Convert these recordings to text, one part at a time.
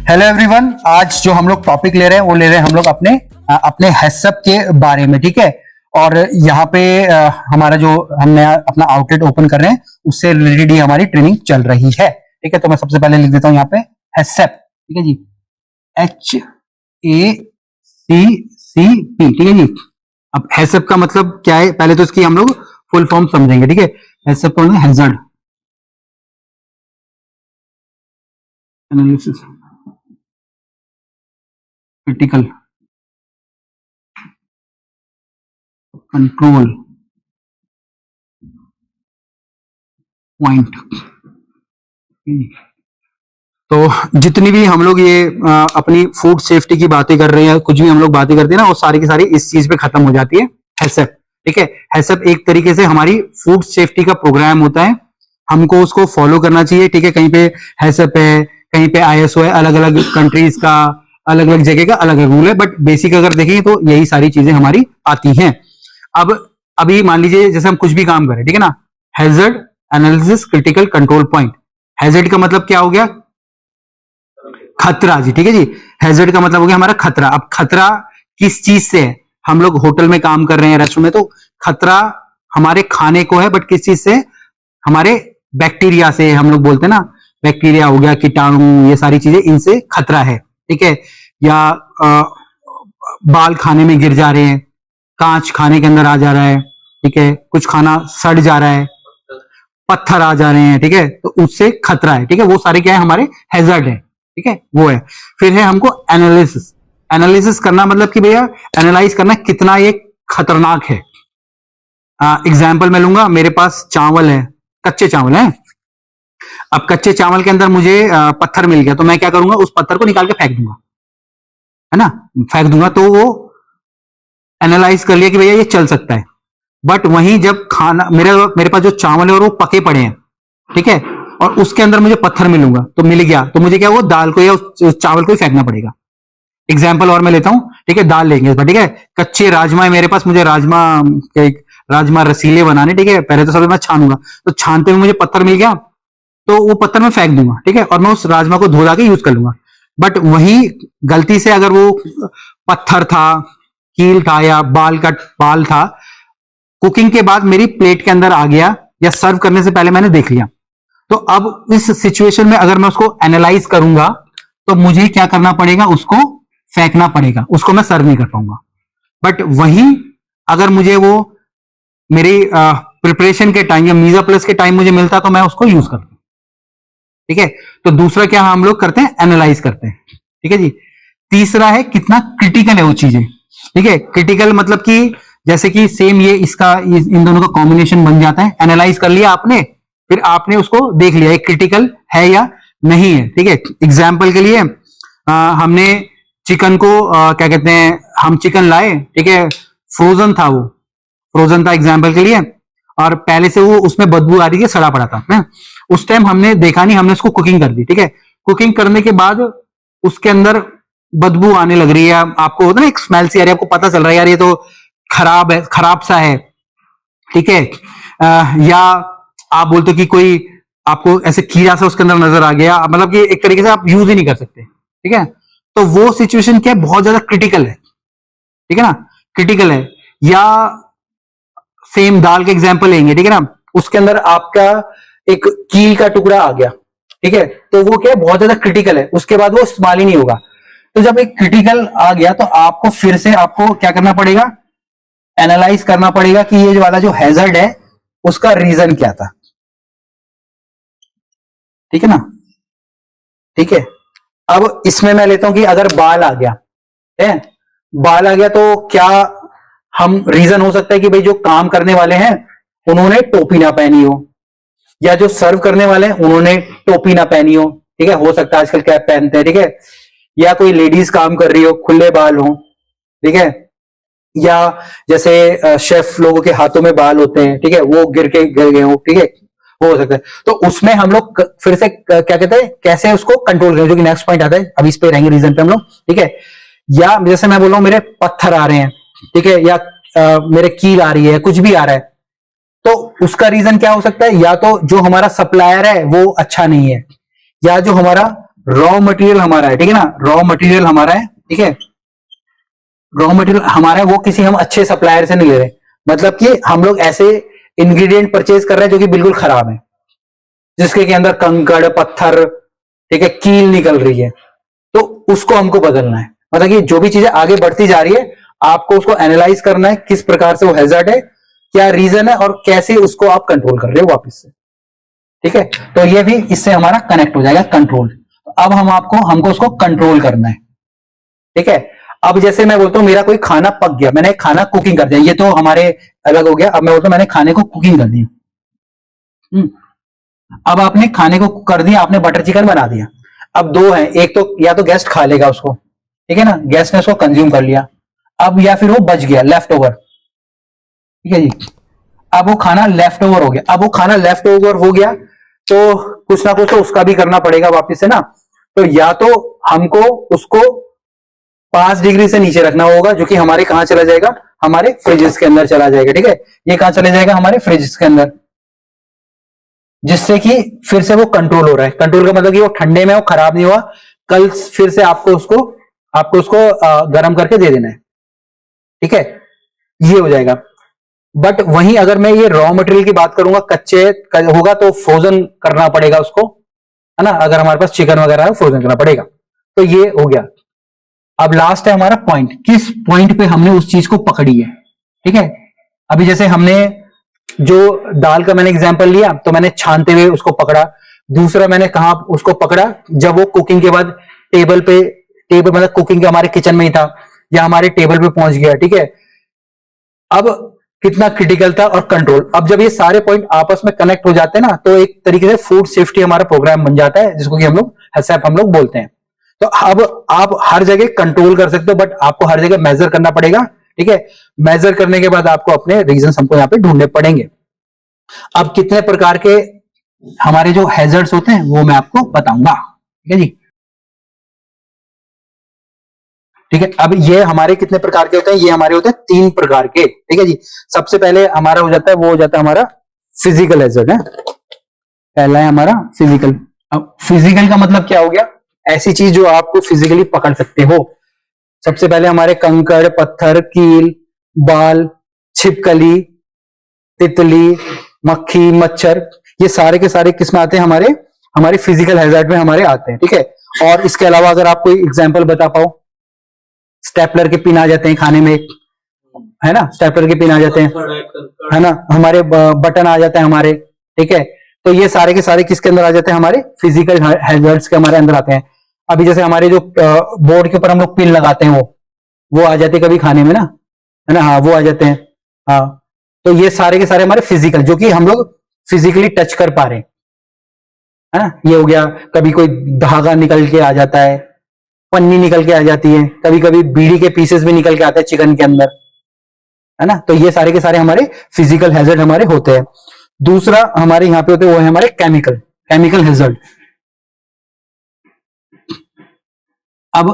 Hello everyone, आज जो हम लोग टॉपिक ले रहे हैं वो ले रहे हैं हम लोग अपने हेडसअप के बारे में। ठीक है, और यहाँ पे हमारा जो हमने अपना आउटलेट ओपन कर रहे हैं उससे रिलेटेड ही हमारी ट्रेनिंग चल रही है। ठीक है, तो मैं सबसे पहले लिख देता हूँ यहाँ पे हेडसअप। ठीक है जी, HACCP। ठीक है जी। अब हेडसअप का मतलब क्या है, पहले तो इसकी हम लोग फुल फॉर्म समझेंगे। ठीक है, हेडसअप का मतलब hazard analysis critical control point. तो जितनी भी हम लोग ये अपनी फूड सेफ्टी की बातें कर रहे हैं, कुछ भी हम लोग बातें करते हैं ना, वो सारी की सारी इस चीज पे खत्म हो जाती है, हेडसअप। ठीक है, हेडसअप एक तरीके से हमारी फूड सेफ्टी का प्रोग्राम होता है, हमको उसको फॉलो करना चाहिए। ठीक है, कहीं पे हेडसअप है, कहीं पे ISO है, अलग अलग कंट्रीज का, अलग अलग जगह का अलग अलग रूल है, बट बेसिक अगर देखेंगे तो यही सारी चीजें हमारी आती हैं। अब अभी मान लीजिए जैसे हम कुछ भी काम करें, ठीक है ना, hazard analysis critical control point. Hazard का मतलब क्या हो गया? खतरा जी। ठीक है जी, हैजर्ड का मतलब हो गया हमारा खतरा। अब खतरा किस चीज से है? हम लोग होटल में काम कर रहे हैं, रेस्टोरेंट में, तो खतरा हमारे खाने को है, बट किस चीज से? हमारे बैक्टीरिया से। हम लोग बोलते हैं ना, बैक्टीरिया हो गया, कीटाणु, ये सारी चीजें, इनसे खतरा है। ठीक है, या बाल खाने में गिर जा रहे हैं, कांच खाने के अंदर आ जा रहा है, ठीक है, कुछ खाना सड़ जा रहा है, पत्थर आ जा रहे हैं, ठीक है, तो उससे खतरा है। ठीक है, वो सारे क्या है? हमारे हैजर्ड है। ठीक है, वो है। फिर है हमको एनालिसिस। एनालिसिस करना मतलब कि भैया एनालाइज करना कितना ये खतरनाक है। एग्जाम्पल मैं लूंगा, मेरे पास चावल है, कच्चे चावल है। अब कच्चे चावल के अंदर मुझे पत्थर मिल गया, तो मैं क्या करूंगा? उस पत्थर को निकाल के फेंक दूंगा, है ना, फेंक दूंगा, तो वो एनालाइज कर लिया कि भैया ये चल सकता है। बट वहीं जब खाना मेरे पास जो चावल है और वो पके पड़े हैं, ठीक है, और उसके अंदर मुझे पत्थर मिलूंगा, तो मिल गया, तो मुझे क्या, वो दाल को या उस चावल को ही फेंकना पड़ेगा। एग्जाम्पल और मैं लेता हूं, ठीक है, दाल लेंगे इस बार। ठीक है, कच्चे राजमा है मेरे पास, मुझे राजमा रसीले बनाने, ठीक है, पहले तो सबसे मैं छानूंगा, तो छानते हुए मुझे पत्थर मिल गया, तो वो पत्थर मैं फेंक दूंगा। ठीक है, और मैं उस राजमा को धो धा के यूज कर लूंगा। बट वही गलती से अगर वो पत्थर था, कील था, या बाल था, कुकिंग के बाद मेरी प्लेट के अंदर आ गया, या सर्व करने से पहले मैंने देख लिया, तो अब इस सिचुएशन में अगर मैं उसको एनालाइज करूंगा तो मुझे क्या करना पड़ेगा? उसको फेंकना पड़ेगा, उसको मैं सर्व नहीं कर पाऊंगा। बट वही अगर मुझे वो मेरी प्रिपरेशन के टाइम या मीजा प्लस के टाइम मुझे मिलता, तो मैं उसको यूज करता। ठीक है, तो दूसरा क्या हम लोग करते हैं? एनालाइज करते हैं। ठीक है जी। तीसरा है कितना क्रिटिकल है वो चीजें। ठीक है, क्रिटिकल मतलब कि जैसे कि सेम ये इन दोनों का कॉम्बिनेशन बन जाता है। एनालाइज कर लिया आपने, फिर आपने उसको देख लिया एक क्रिटिकल है या नहीं है। ठीक है, एग्जाम्पल के लिए हमने चिकन को क्या कहते हैं, हम चिकन लाए, ठीक है, फ्रोजन था, वो फ्रोजन था एग्जाम्पल के लिए, और पहले से वो उसमें बदबू आ रही थी, सड़ा पड़ा था ना? उस टाइम हमने देखा नहीं, हमने उसको कुकिंग कर दी। ठीक है, कुकिंग करने के बाद उसके अंदर बदबू आने लग रही है, आपको होता ना एक स्मेल सी आ रही है, आपको पता चल रहा है यार ये तो खराब है, खराब सा है। ठीक है, या आप बोलते हो कि कोई आपको ऐसे कीड़ा सा उसके अंदर नजर आ गया, मतलब कि एक तरीके से आप यूज ही नहीं कर सकते। ठीक है, तो वो सिचुएशन क्या है? बहुत ज्यादा क्रिटिकल है। ठीक है ना, क्रिटिकल है। या सेम दाल के एग्जाम्पल लेंगे, ठीक है ना, उसके अंदर आपका एक कील का टुकड़ा आ गया, ठीक है, तो वो क्या है? बहुत ज्यादा क्रिटिकल है, उसके बाद वो इस्तेमाल ही नहीं होगा। तो जब एक क्रिटिकल आ गया तो आपको फिर से आपको क्या करना पड़ेगा? एनालाइज करना पड़ेगा कि ये वाला जो हैजर्ड है उसका रीजन क्या था। ठीक है ना? ठीक है, अब इसमें मैं लेता हूं कि अगर बाल आ गया है, बाल आ गया, तो क्या हम रीजन हो सकता है कि भाई जो काम करने वाले हैं उन्होंने टोपी ना पहनी हो, या जो सर्व करने वाले हैं उन्होंने टोपी ना पहनी हो। ठीक है, हो सकता है आजकल कैप पहनते हैं। ठीक है, या कोई लेडीज काम कर रही हो, खुले बाल हो। ठीक है, या जैसे शेफ लोगों के हाथों में बाल होते हैं, ठीक है, वो गिर गए हो। ठीक है, वो हो सकता है। तो उसमें हम लोग फिर से क्या कहते हैं, कैसे उसको कंट्रोल करें, जो कि नेक्स्ट पॉइंट आता है, अभी इस पे रहेंगे रीजन पे हम लोग। ठीक है, या जैसे मैं बोल रहा हूं मेरे पत्थर आ रहे हैं, ठीक है, या मेरे कील आ रही है, कुछ भी आ रहा है, तो उसका रीजन क्या हो सकता है? या तो जो हमारा सप्लायर है वो अच्छा नहीं है, या जो हमारा रॉ मटेरियल हमारा है, ठीक है ना, रॉ मटेरियल हमारा है, ठीक है, रॉ मटेरियल हमारा है, वो किसी हम अच्छे सप्लायर से नहीं ले रहे, मतलब कि हम लोग ऐसे इंग्रेडिएंट परचेज कर रहे हैं जो कि बिल्कुल खराब है, जिसके के अंदर कंकड़ पत्थर, ठीक है, कील निकल रही है, तो उसको हमको बदलना है। मतलब कि जो भी चीजें आगे बढ़ती जा रही है आपको उसको एनालाइज करना है, किस प्रकार से वो हैजर्ड है, क्या रीजन है, और कैसे उसको आप कंट्रोल कर रहे हो वापस से, ठीक है। तो ये भी इससे हमारा कनेक्ट हो जाएगा, कंट्रोल। अब हमको उसको कंट्रोल करना है, ठीक है। अब जैसे मैं बोलता हूं मेरा कोई खाना पक गया, मैंने खाना कुकिंग कर दिया, ये तो हमारे अलग हो गया। अब मैं बोलता हूं मैंने खाने को कुकिंग कर दिया, अब आपने खाने को कर दिया, आपने बटर चिकन बना दिया। अब दो है, एक तो या तो गेस्ट खा लेगा उसको, ठीक है ना, गेस्ट ने उसको कंज्यूम कर लिया, अब या फिर वो बच गया, लेफ्ट ओवर, ठीक है जी। अब वो खाना लेफ्ट ओवर हो गया, अब वो खाना लेफ्ट ओवर हो गया तो कुछ ना कुछ तो उसका भी करना पड़ेगा वापिस से ना। तो या तो हमको उसको 5 डिग्री से नीचे रखना होगा, जो कि हमारे कहां चला जाएगा, हमारे फ्रिजेस के अंदर चला जाएगा, ठीक है। ये कहां चले जाएगा, हमारे फ्रिजेस के अंदर, जिससे कि फिर से वो कंट्रोल हो रहा है। कंट्रोल का मतलब कि वो ठंडे में वो खराब नहीं हुआ, कल फिर से आपको उसको गर्म करके दे देना है, ठीक है, ये हो जाएगा। बट वहीं अगर मैं ये रॉ मटेरियल की बात करूंगा, कच्चे होगा तो फ्रोजन करना पड़ेगा उसको, है ना, अगर हमारे पास चिकन वगैरह है फ्रोजन करना पड़ेगा। तो ये हो गया। अब लास्ट है हमारा पॉइंट, किस पॉइंट पे हमने उस चीज को पकड़ी है, ठीक है। अभी जैसे हमने जो दाल का मैंने एग्जांपल लिया, तो मैंने छानते हुए उसको पकड़ा। दूसरा मैंने कहा उसको पकड़ा, जब वो कुकिंग के बाद टेबल मतलब कुकिंग के हमारे किचन में ही था या हमारे टेबल पे पहुंच गया, ठीक है। अब कितना क्रिटिकल था और कंट्रोल, अब जब ये सारे पॉइंट आपस में कनेक्ट हो जाते हैं ना, तो एक तरीके से फूड सेफ्टी हमारा प्रोग्राम बन जाता है, जिसको कि हम लोग HACCP हम लोग बोलते हैं। तो अब आप हर जगह कंट्रोल कर सकते हो, बट आपको हर जगह मेजर करना पड़ेगा, ठीक है। मेजर करने के बाद आपको अपने रीजन हमको यहाँ पे ढूंढने पड़ेंगे। अब कितने प्रकार के हमारे जो हैजर्ड्स होते हैं वो मैं आपको बताऊंगा, ठीक है जी, ठीक है। अब ये हमारे कितने प्रकार के होते हैं, ये हमारे होते हैं 3 प्रकार के, ठीक है जी। सबसे पहले हमारा हो जाता है, वो हो जाता है हमारा फिजिकल हैजर्ड है, पहला है हमारा फिजिकल। अब फिजिकल का मतलब क्या हो गया, ऐसी चीज जो आपको फिजिकली पकड़ सकते हो। सबसे पहले हमारे कंकड़ पत्थर कील बाल छिपकली तितली मक्खी मच्छर, ये सारे के सारे किसमें आते हैं, हमारे फिजिकल हैजर्ड में हमारे आते हैं, ठीक है। और इसके अलावा अगर आप कोई एग्जांपल बता पाओ, स्टेपलर के पिन आ जाते हैं खाने में, है ना, स्टेपलर के पिन आ जाते हैं, है ना, हमारे बटन आ जाते हैं हमारे, ठीक है। तो ये सारे के सारे किसके अंदर आ जाते हैं, हमारे फिजिकल हैजर्ड्स के हमारे अंदर आते हैं। अभी जैसे हमारे जो बोर्ड के ऊपर हम लोग पिन लगाते हैं वो आ जाते हैं कभी खाने में ना, है ना, हाँ वो आ जाते हैं, हाँ। तो ये सारे के सारे हमारे फिजिकल, जो कि हम लोग फिजिकली टच कर पा रहे हैं, है ना, ये हो गया। कभी कोई धागा निकल के आ जाता है, पन्नी निकल के आ जाती है, कभी कभी बीड़ी के पीसेस भी निकल के आते हैं चिकन के अंदर, है ना। तो ये सारे के सारे हमारे फिजिकल हैजर्ड हमारे होते हैं। दूसरा हमारे यहाँ पे होते हैं वो है हमारे केमिकल हैजर्ड। अब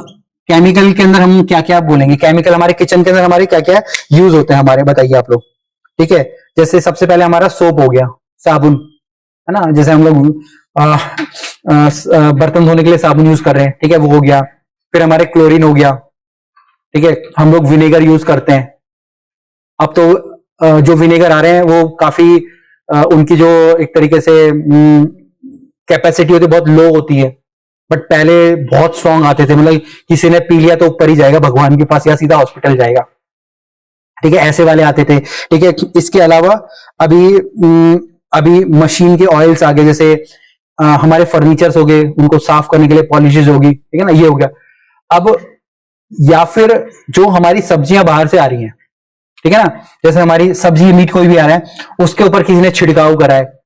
केमिकल के अंदर हम क्या क्या बोलेंगे, केमिकल हमारे किचन के अंदर हमारे क्या क्या यूज होते हैं हमारे, बताइए आप लोग, ठीक है। जैसे सबसे पहले हमारा सोप हो गया, साबुन, है ना, जैसे हम लोग बर्तन धोने के लिए साबुन यूज कर रहे हैं, ठीक है, वो हो गया। फिर हमारे क्लोरीन हो गया, ठीक है, हम लोग विनेगर यूज करते हैं। अब तो जो विनेगर आ रहे हैं वो काफी उनकी जो एक तरीके से कैपेसिटी होती है बहुत लो होती है, बट पहले बहुत स्ट्रांग आते थे, मतलब किसी ने पी लिया तो ऊपर ही जाएगा भगवान के पास या सीधा हॉस्पिटल जाएगा, ठीक है, ऐसे वाले आते थे, ठीक है। इसके अलावा अभी मशीन के ऑयल्स आ गए, जैसे हमारे फर्नीचर्स हो गए, उनको साफ करने के लिए पॉलिशेज होगी, ठीक है ना, ये हो गया। अब या फिर जो हमारी सब्जियां बाहर से आ रही हैं, ठीक है ना, जैसे हमारी सब्जी मीट कोई भी आ रहा है उसके ऊपर किसी ने छिड़काव करा है,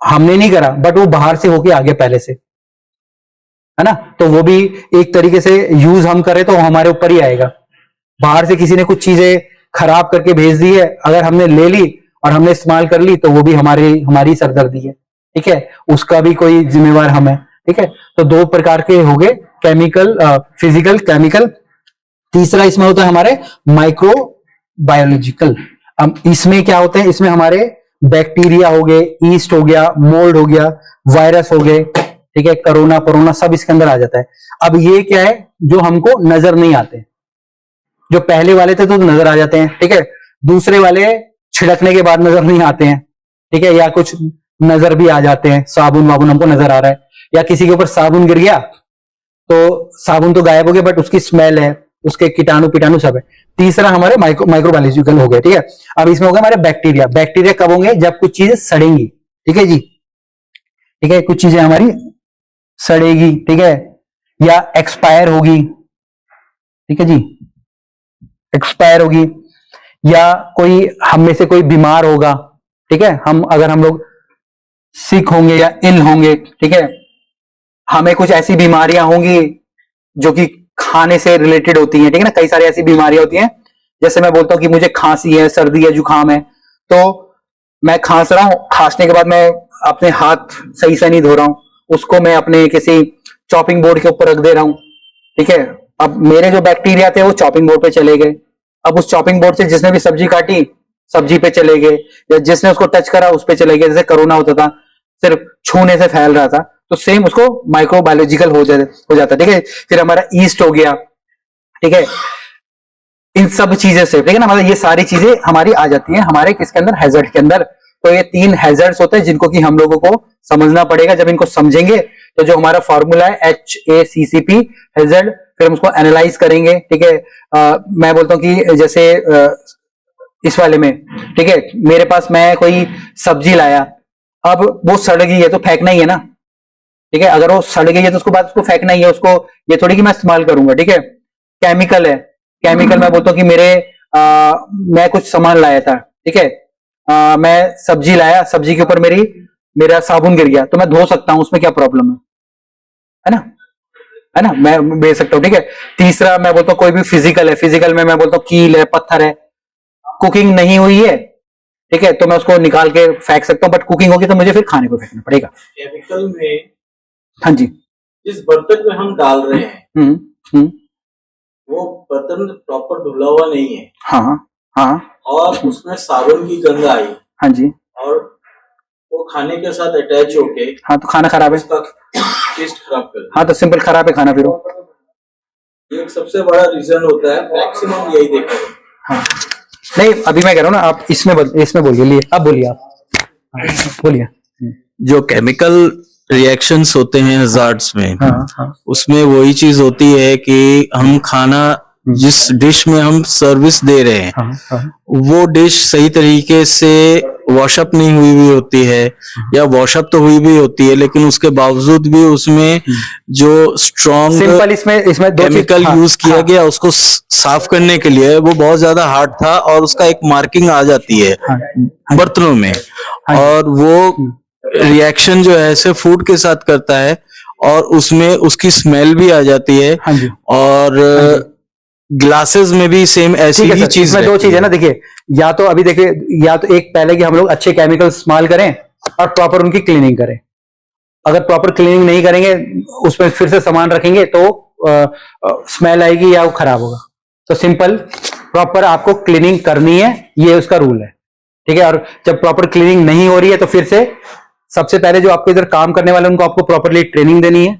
हमने नहीं करा बट वो बाहर से होके आ गया पहले से, है ना, तो वो भी एक तरीके से यूज हम करें तो हमारे ऊपर ही आएगा। बाहर से किसी ने कुछ चीजें खराब करके भेज दी है, अगर हमने ले ली और हमने इस्तेमाल कर ली तो वो भी हमारी सरदर्दी है, ठीक है, उसका भी कोई जिम्मेवार हम है, ठीक है। तो 2 प्रकार के हो गए, केमिकल फिजिकल केमिकल। तीसरा इसमें होता है हमारे माइक्रोबायोलॉजिकल। अब इसमें क्या होते हैं, इसमें हमारे बैक्टीरिया हो गए, ईस्ट हो गया, मोल्ड हो गया, वायरस हो गए, ठीक है, कोरोना सब इसके अंदर आ जाता है। अब ये क्या है जो हमको नजर नहीं आते, जो पहले वाले थे तो नजर आ जाते हैं, ठीक है, दूसरे वाले छिड़कने के बाद नजर नहीं आते हैं, ठीक है, या कुछ नजर भी आ जाते हैं, साबुन वाबुन हमको नजर आ रहा है, या किसी के ऊपर साबुन गिर गया तो साबुन तो गायब हो गया बट उसकी स्मेल है, उसके कीटाणु सब है। तीसरा हमारे माइक्रोबायोलॉजिकल हो गया, ठीक है। अब इसमें हो गया हमारे बैक्टीरिया। बैक्टीरिया कब होंगे? जब कुछ चीजें सड़ेंगी, ठीक है जी, ठीक है, कुछ चीजें हमारी सड़ेगी, ठीक है, या एक्सपायर होगी, ठीक है जी, एक्सपायर होगी, या कोई हम में से कोई बीमार होगा, ठीक है, अगर हम लोग सिक होंगे या इल होंगे, ठीक है, हमें कुछ ऐसी बीमारियां होंगी जो कि खाने से रिलेटेड होती हैं, ठीक है ना, कई सारी ऐसी बीमारियां होती हैं, जैसे मैं बोलता हूं कि मुझे खांसी है, सर्दी है, जुकाम है, तो मैं खांस रहा हूं, खांसने के बाद मैं अपने हाथ सही से नहीं धो रहा हूं, उसको मैं अपने किसी चॉपिंग बोर्ड के ऊपर रख दे रहा हूं, ठीक है, अब मेरे जो बैक्टीरिया थे वो चॉपिंग बोर्ड पे चले गए, अब उस चॉपिंग बोर्ड से जिसने भी सब्जी काटी सब्जी पे चले गए, या जिसने उसको टच करा उस पे चले गए, जैसे कोरोना होता था सिर्फ छूने से फैल रहा था, तो सेम उसको माइक्रोबायोलॉजिकल हो जाता, ठीक है। फिर हमारा ईस्ट हो गया, ठीक है, इन सब चीजें से, ठीक है ना, मतलब ये सारी चीजें हमारी आ जाती हैं हमारे किसके अंदर, हैजर्ड के अंदर। तो ये 3 हैजर्ड्स होते हैं जिनको कि हम लोगों को समझना पड़ेगा। जब इनको समझेंगे तो जो हमारा फॉर्मूला है HACCP हैजर्ड, फिर हम उसको एनालाइज करेंगे, ठीक है। मैं बोलता हूं कि जैसे इस वाले में, ठीक है, मेरे पास मैं कोई सब्जी लाया, अब वो सड़ गई है तो फेंकना ही है ना, ठीक है, अगर वो सड़ गई है तो उसको बाद उसको फेंकना ही है, उसको ये थोड़ी कि मैं इस्तेमाल करूंगा, ठीक है। केमिकल है, केमिकल मैं बोलता हूँ कि मैं कुछ सामान लाया था, ठीक है, मैं सब्जी लाया, सब्जी के ऊपर मेरा साबुन गिर गया, तो मैं धो सकता हूं, उसमें क्या प्रॉब्लम है ना, है ना, मैं बेच सकता हूं, ठीक है। तीसरा मैं बोलता हूँ कोई भी फिजिकल है, फिजिकल में मैं बोलता हूँ कील है, पत्थर है, कुकिंग नहीं हुई है, ठीक है, तो मैं उसको निकाल के फेंक सकता हूं, बट कुकिंग होगी तो मुझे फिर खाने को फेंकना पड़ेगा। केमिकल में हाँ जी, जिस बर्तन में हम डाल रहे हैं वो बर्तन प्रॉपर धुला हुआ नहीं है, हाँ हाँ, और उसमें साबुन की गंध आई, हाँ जी, और वो खाने के साथ अटैच होके, हाँ, तो खाना खराब है, उसका टेस्ट खराब कर देता हाँ, तो सिंपल खराब है खाना फिर वो। ये एक सबसे बड़ा रीजन होता है, मैक्सिमम यही देखा है। हाँ, नहीं अभी मैं कह रहा हूँ ना, आप इसमें बोलिए, लिए अब बोलिए आप, बोलिए। जो केमिकल रिएक्शंस होते हैं हजार्ड्स में, हाँ, हाँ, उसमें वही चीज होती है कि हम खाना जिस डिश में हम सर्विस दे रहे हैं, हाँ, हाँ, वो डिश सही तरीके से वॉशअप नहीं हुई भी होती है, या वॉशअप तो हुई भी होती है, लेकिन उसके बावजूद भी उसमें जो स्ट्रॉन्ग सिंपल इसमें दो केमिकल यूज किया गया उसको साफ करने के लिए, वो बहुत ज्यादा हार्ड था, और उसका एक मार्किंग आ जाती है बर्तनों में, और वो रिएक्शन जो है ऐसे फूड के साथ करता है, और उसमें उसकी स्मेल भी आ जाती है, और ग्लासेस में भी सेम ऐसी ही चीज। इसमें दो चीज है ना, देखिए, या तो अभी देखिए, या तो एक पहले कि हम लोग अच्छे केमिकल इस्तेमाल करें और प्रॉपर उनकी क्लीनिंग करें। अगर प्रॉपर क्लीनिंग नहीं करेंगे, उसमें फिर से सामान रखेंगे तो स्मेल आएगी या वो खराब होगा। तो सिंपल प्रॉपर आपको क्लीनिंग करनी है, ये उसका रूल है, ठीक है। और जब प्रॉपर क्लीनिंग नहीं हो रही है तो फिर से सबसे पहले जो आपको इधर काम करने वाले उनको आपको प्रॉपरली ट्रेनिंग देनी है,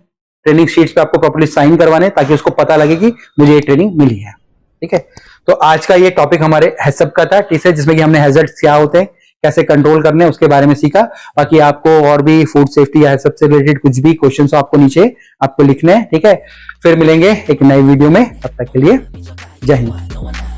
ट्रेनिंग शीट्स पे आपको प्रॉपरली साइन करवाने, ताकि उसको पता लगे कि मुझे ये ट्रेनिंग मिली है, ठीक है। तो आज का ये टॉपिक हमारे हैजर्ड का था, ठीक है, जिसमें कि हमने हैजर्ड्स क्या होते हैं, कैसे कंट्रोल करने हैं, उसके बारे में सीखा। बाकी आपको और भी फूड सेफ्टी या हैजर्ड से रिलेटेड कुछ भी क्वेश्चन हो आपको नीचे आपको लिखने हैं, ठीक है। फिर मिलेंगे एक नई वीडियो में, तब तक के लिए जय हिंद।